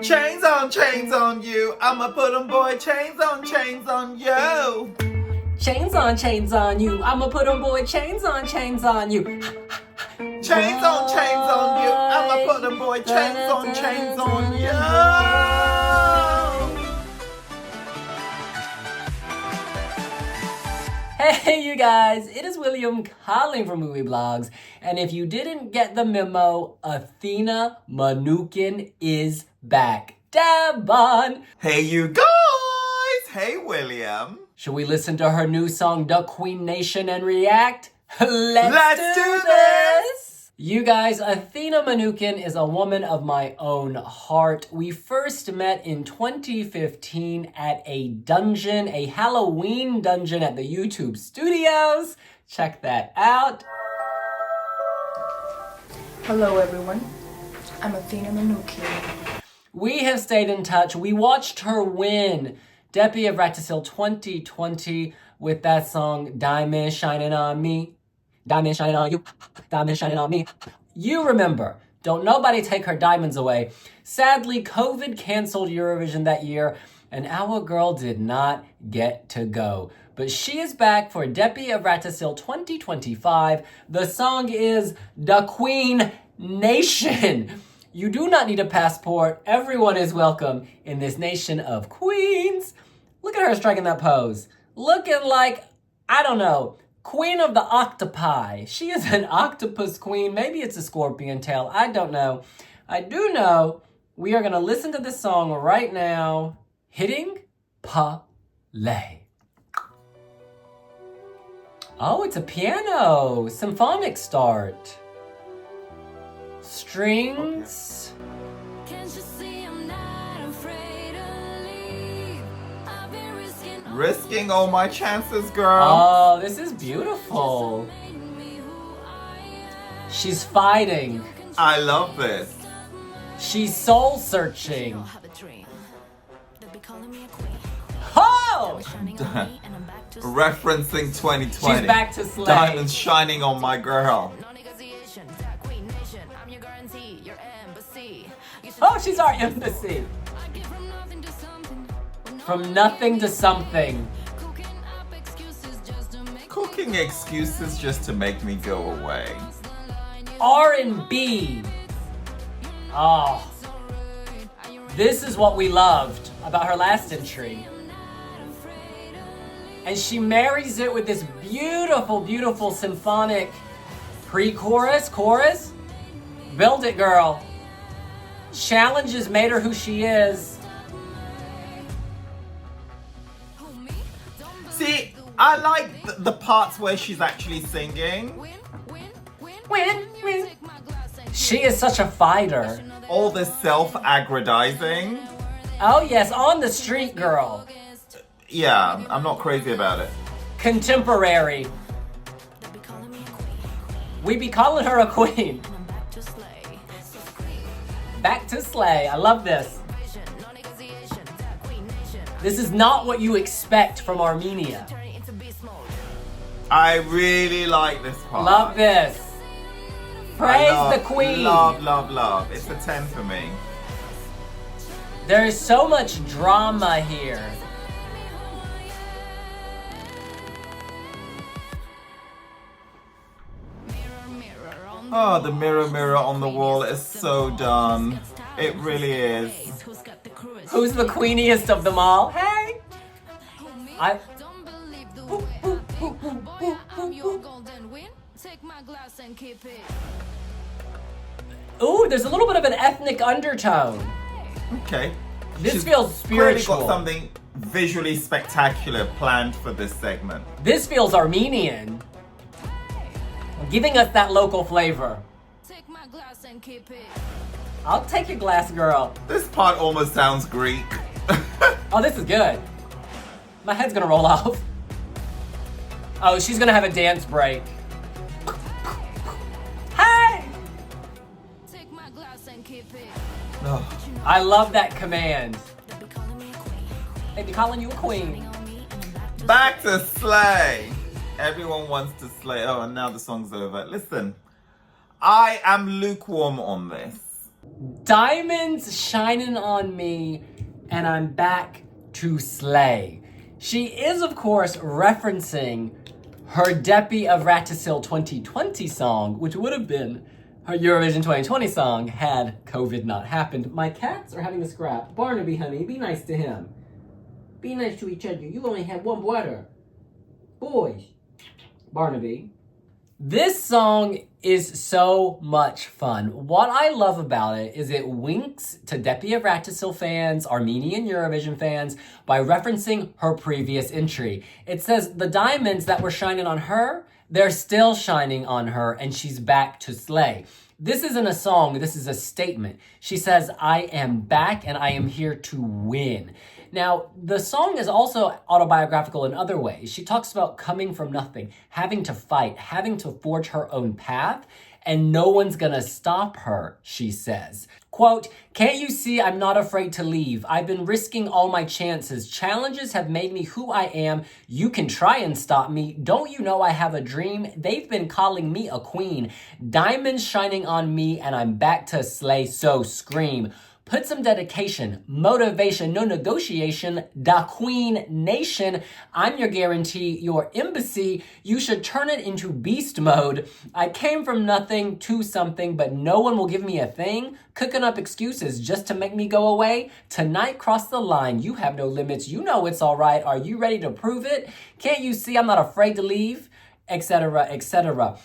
Chains on you. I'ma put them boy chains on you. Chains on you. I'ma put them boy chains on you. Chains on you. I'ma put them boy chains on you. Hey you guys, it is William calling from Movie Blogs, and if you didn't get the memo, Athena Manoukian is back. Dabon! Hey you guys! Hey William! Should we listen to her new song, DaQueenation, and react? Let's do this! You guys, Athena Manoukian is a woman of my own heart. We first met in 2015 at a dungeon, a Halloween dungeon at the YouTube studios. Check that out. Hello everyone, I'm Athena Manoukian. We have stayed in touch. We watched her win Depi Evratesil 2020 with that song, Diamond Shining on Me. Diamond shining on you, diamond shining on me. You remember, don't nobody take her diamonds away. Sadly, COVID canceled Eurovision that year, and our girl did not get to go. But she is back for Depi Evratesil 2025. The song is DaQueenation. You do not need a passport. Everyone is welcome in this nation of queens. Look at her striking that pose. Looking like, I don't know, Queen of the Octopi. She is an octopus queen. Maybe it's a scorpion tail. I don't know. I do know we are going to listen to this song right now. Hitting Palais. Oh, it's a piano. Symphonic start. Strings. Risking all my chances, girl. Oh, this is beautiful. She's fighting. I love this. She's soul searching. Oh! Referencing 2020. She's back to slay. Diamonds shining on my girl. Oh, she's our embassy. From nothing to something. Cooking excuses just to make me go away. R&B. Oh. This is what we loved about her last entry. And she marries it with this beautiful, beautiful symphonic pre-chorus, chorus. Build it, girl. Challenges made her who she is. See, I like the parts where she's actually singing. Win. She is such a fighter. All this self-aggrandizing. Oh yes, on the street, girl. Yeah, I'm not crazy about it. Contemporary. We be calling her a queen. Back to slay. I love this. This is not what you expect from Armenia. I really like this part. Love this. Praise the queen. Love. It's a 10 for me. There is so much drama here. Oh, the mirror on the wall is so done. It really is. Who's the queeniest of them all? Hey! Ooh, there's a little bit of an ethnic undertone. Okay. This feels spiritual. Clearly got something visually spectacular planned for this segment. This feels Armenian. Giving us that local flavor. I'll take your glass, girl. This part almost sounds Greek. Oh, this is good. My head's gonna roll off. Oh, she's gonna have a dance break. Hey! Oh. I love that command. They be calling you a queen. Back to slay. Everyone wants to slay. Oh, and now the song's over. Listen, I am lukewarm on this. Diamonds shining on me, and I'm back to slay. She is, of course, referencing her Depi Evratesil 2020 song, which would have been her Eurovision 2020 song had COVID not happened. My cats are having a scrap. Barnaby, honey, be nice to him. Be nice to each other. You only have one brother. Boys. Barnaby. This song is so much fun. What I love about it is it winks to Depi Evratesil fans, Armenian Eurovision fans, by referencing her previous entry. It says the diamonds that were shining on her, they're still shining on her, and she's back to slay. This isn't a song, this is a statement. She says, I am back and I am here to win. Now, the song is also autobiographical in other ways. She talks about coming from nothing, having to fight, having to forge her own path, and no one's gonna stop her, she says. Quote, can't you see I'm not afraid to leave? I've been risking all my chances. Challenges have made me who I am. You can try and stop me. Don't you know I have a dream? They've been calling me a queen. Diamonds shining on me and I'm back to slay, so scream. Put some dedication, motivation, no negotiation, DaQueenation. I'm your guarantee, your embassy. You should turn it into beast mode. I came from nothing to something, but no one will give me a thing. Cooking up excuses just to make me go away. Tonight, cross the line. You have no limits. You know it's all right. Are you ready to prove it? Can't you see I'm not afraid to leave? Etc., etc.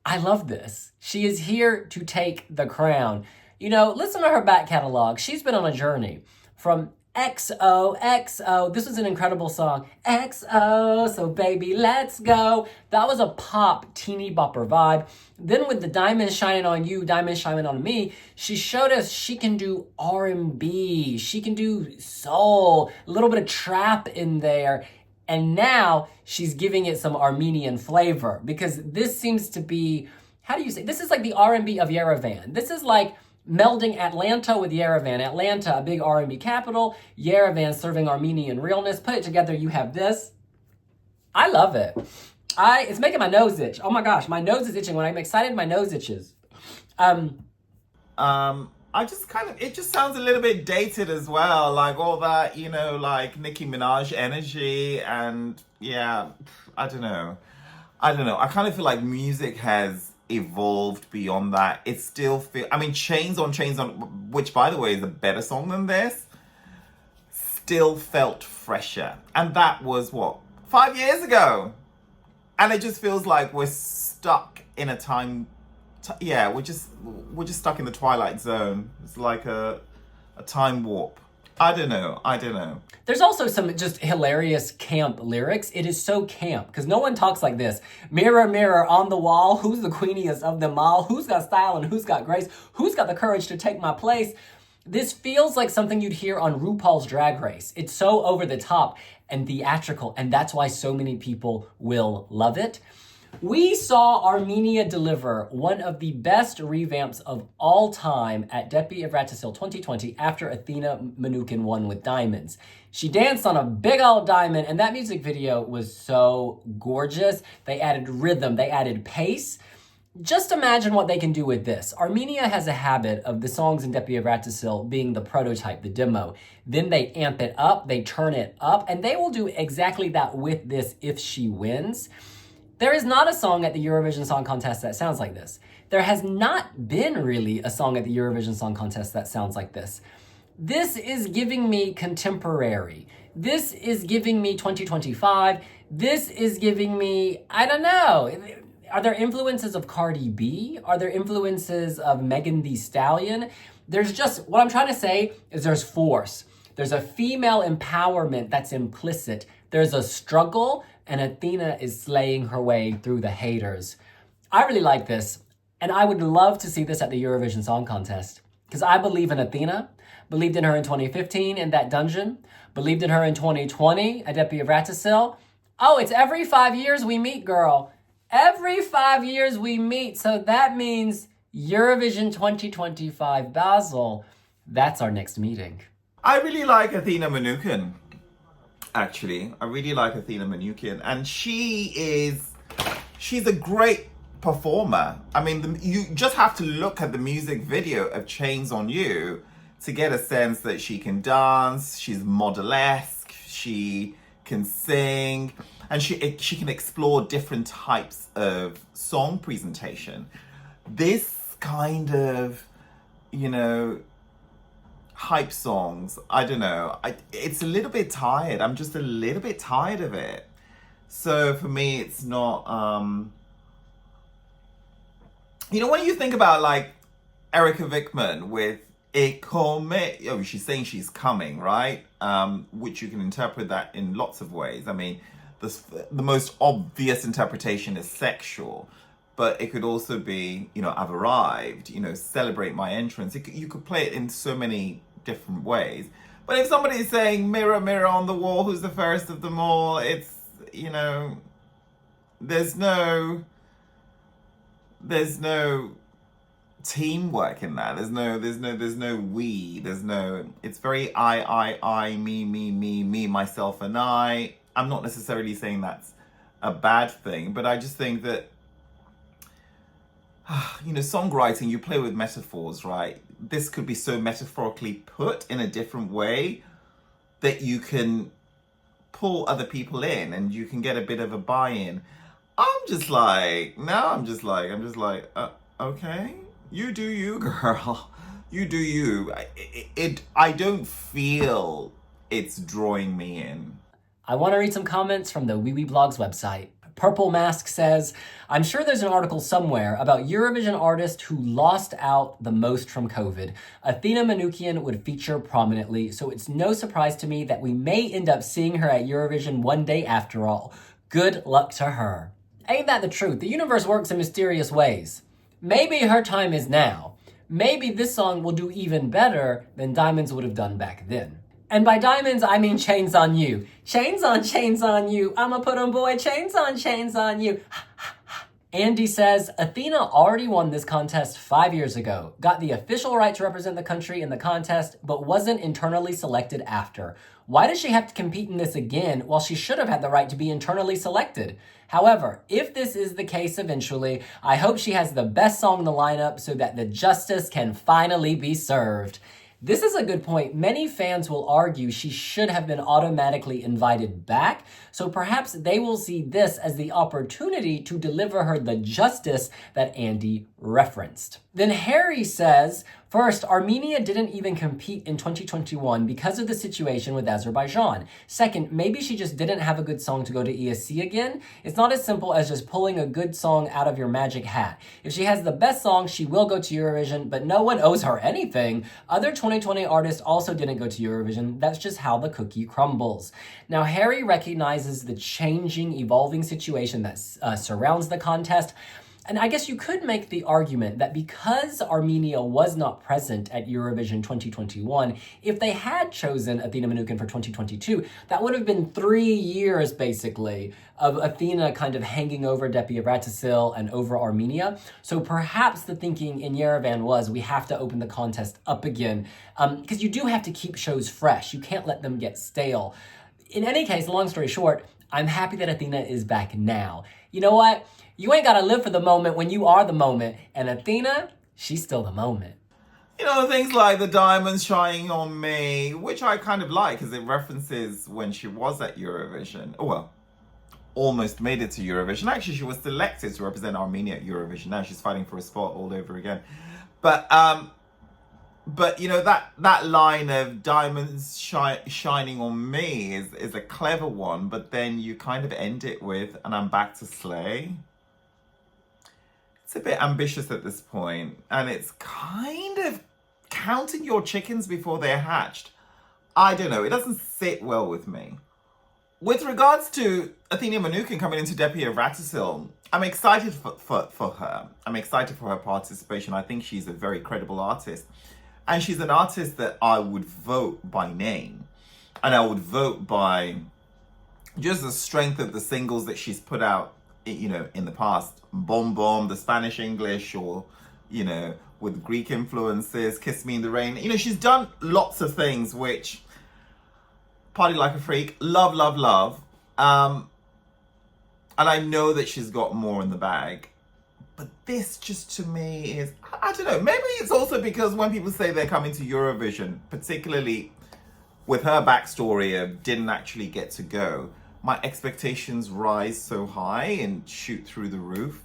I love this. She is here to take the crown. You know, listen to her back catalog. She's been on a journey from XOXO. This was an incredible song. XO, so baby, let's go. That was a pop teeny bopper vibe. Then with the Diamonds Shining on You, Diamonds Shining on Me, she showed us she can do R&B. She can do soul, a little bit of trap in there. And now she's giving it some Armenian flavor because this seems to be, how do you say, this is like the R&B of Yerevan. This is like melding Atlanta with Yerevan. Atlanta, a big R&B capital. Yerevan serving Armenian realness. Put it together, you have this. I love it. It's making my nose itch. Oh my gosh, my nose is itching. When I'm excited, my nose itches. I just it just sounds a little bit dated as well. Like all that, you know, like Nicki Minaj energy and yeah, I don't know. I kind of feel like music has evolved beyond that. It still Chains on, which by the way is a better song than this, still felt fresher. And that was what, 5 years ago? And it just feels like we're stuck in a time, we're just stuck in the Twilight Zone. It's like a time warp. I don't know. There's also some just hilarious camp lyrics. It is so camp because no one talks like this. Mirror, mirror on the wall, who's the queeniest of them all? Who's got style and who's got grace? Who's got the courage to take my place? This feels like something you'd hear on RuPaul's Drag Race. It's so over the top and theatrical, and that's why so many people will love it. We saw Armenia deliver one of the best revamps of all time at Depi Evratesil 2020 after Athena Manoukian won with Diamonds. She danced on a big old diamond, and that music video was so gorgeous. They added rhythm, they added pace. Just imagine what they can do with this. Armenia has a habit of the songs in Depi Evratesil being the prototype, the demo. Then they amp it up, they turn it up, and they will do exactly that with this if she wins. There is not a song at the Eurovision Song Contest that sounds like this. There has not been really a song at the Eurovision Song Contest that sounds like this. This is giving me contemporary. This is giving me 2025. This is giving me, I don't know. Are there influences of Cardi B? Are there influences of Megan Thee Stallion? There's just, what I'm trying to say is there's force. There's a female empowerment that's implicit. There's a struggle, and Athena is slaying her way through the haters. I really like this, and I would love to see this at the Eurovision Song Contest, because I believe in Athena, believed in her in 2015 in that dungeon, believed in her in 2020 at Depi Evratesil. Oh, it's every 5 years we meet, girl. Every 5 years we meet, so that means Eurovision 2025 Basel. That's our next meeting. I really like Athena Manoukian. Actually, I really like Athena Manoukian, and she's a great performer. I mean, you just have to look at the music video of Chains on You to get a sense that she can dance, she's model-esque, she can sing, and she can explore different types of song presentation. This kind of, you know, hype songs, I don't know, it's a little bit tired. I'm just a little bit tired of it. So for me, it's not, you know, when you think about like Erica Vickman with Ikome, oh, she's saying she's coming, right? Which you can interpret that in lots of ways. I mean, the most obvious interpretation is sexual, but it could also be, you know, I've arrived, you know, celebrate my entrance. You could play it in so many different ways. But if somebody is saying, mirror, mirror on the wall, who's the fairest of them all, it's, you know, there's no teamwork in that. There's no we. It's very I, me, myself and I. I'm not necessarily saying that's a bad thing, but I just think that, you know, songwriting, you play with metaphors, right? This could be so metaphorically put in a different way that you can pull other people in and you can get a bit of a buy-in. I'm just like, okay, you do you, girl. You do you. I don't feel it's drawing me in. I want to read some comments from the Wee Wee Blogs website. Purple Mask says, I'm sure there's an article somewhere about Eurovision artist who lost out the most from COVID. Athena Manoukian would feature prominently, so it's no surprise to me that we may end up seeing her at Eurovision one day after all. Good luck to her. Ain't that the truth? The universe works in mysterious ways. Maybe her time is now. Maybe this song will do even better than Diamonds would have done back then. And by diamonds, I mean Chains on You. Chains on you. I'ma put 'em, boy, chains on you. Andy says, Athena already won this contest 5 years ago, got the official right to represent the country in the contest, but wasn't internally selected after. Why does she have to compete in this again while she should have had the right to be internally selected? However, if this is the case eventually, I hope she has the best song in the lineup so that the justice can finally be served. This is a good point. Many fans will argue she should have been automatically invited back, so perhaps they will see this as the opportunity to deliver her the justice that Andy referenced. Then Harry says, first, Armenia didn't even compete in 2021 because of the situation with Azerbaijan. Second, maybe she just didn't have a good song to go to ESC again. It's not as simple as just pulling a good song out of your magic hat. If she has the best song, she will go to Eurovision, but no one owes her anything. Other 2020 artists also didn't go to Eurovision. That's just how the cookie crumbles. Now, Harry recognizes the changing, evolving situation that surrounds the contest. And I guess you could make the argument that because Armenia was not present at Eurovision 2021, if they had chosen Athena Manoukian for 2022, that would have been 3 years, basically, of Athena kind of hanging over Depi Evratesil and over Armenia. So perhaps the thinking in Yerevan was, we have to open the contest up again, because you do have to keep shows fresh. You can't let them get stale. In any case, long story short, I'm happy that Athena is back now. You know what? You ain't gotta live for the moment when you are the moment. And Athena, she's still the moment. You know, things like the diamonds shining on me, which I kind of like because it references when she was at Eurovision. Oh, well, almost made it to Eurovision. Actually, she was selected to represent Armenia at Eurovision. Now she's fighting for a spot all over again. But you know, that line of diamonds shining on me is a clever one, but then you kind of end it with, and I'm back to slay. It's a bit ambitious at this point, and it's kind of counting your chickens before they're hatched. I don't know, it doesn't sit well with me. With regards to Athena Manoukian coming into Depi Evratesil, I'm excited for her. I'm excited for her participation. I think she's a very credible artist. And she's an artist that I would vote by name. And I would vote by just the strength of the singles that she's put out, you know, in the past. Bom Bom, the Spanish English, or, you know, with Greek influences, Kiss Me in the Rain. You know, she's done lots of things which, Party Like a Freak, love, love, love. And I know that she's got more in the bag. But this just to me is, I don't know, maybe it's also because when people say they're coming to Eurovision, particularly with her backstory of didn't actually get to go, my expectations rise so high and shoot through the roof.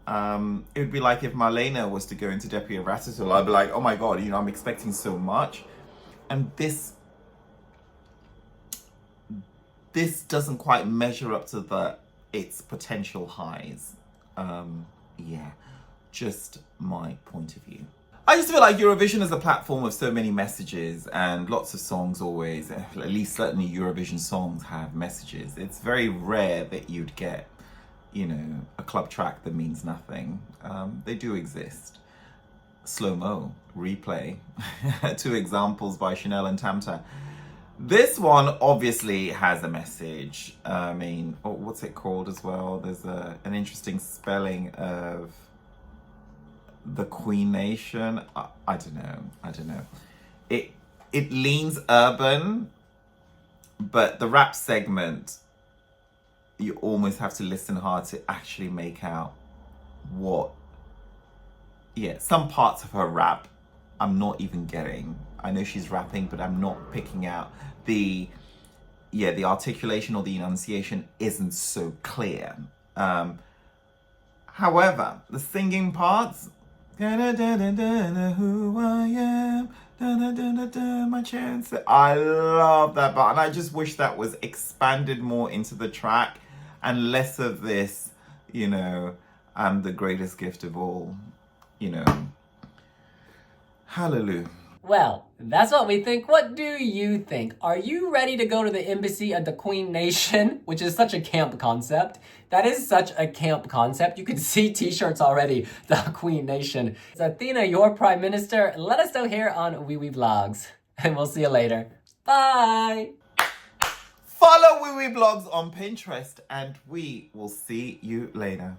It would be like if Marlena was to go into Depi Evratesil, I'd be like, oh my God, I'm expecting so much. And this doesn't quite measure up to its potential highs. Yeah, just my point of view. I just feel like Eurovision is a platform of so many messages, and lots of songs always, at least certainly Eurovision songs have messages. It's very rare that you'd get, a club track that means nothing. They do exist. Slow Mo, Replay, 2 examples by Chanel and Tamta. This one obviously has a message. I mean, what's it called as well? There's an interesting spelling of DaQueenation. I don't know. It leans urban, but the rap segment, you almost have to listen hard to actually make out some parts of her rap I'm not even getting. I know she's rapping, but I'm not picking out the articulation or the enunciation isn't so clear. However, the singing parts, who I am, my chance. I love that part, and I just wish that was expanded more into the track and less of this, I'm the greatest gift of all, Hallelujah. Well, that's what we think. What do you think? Are you ready to go to the embassy of DaQueenation, which is such a camp concept? That is such a camp concept. You can see t-shirts already, DaQueenation. Is Athena your prime minister? Let us know here on Wee Wee Vlogs. And we'll see you later. Bye! Follow Wee Wee Vlogs on Pinterest, and we will see you later.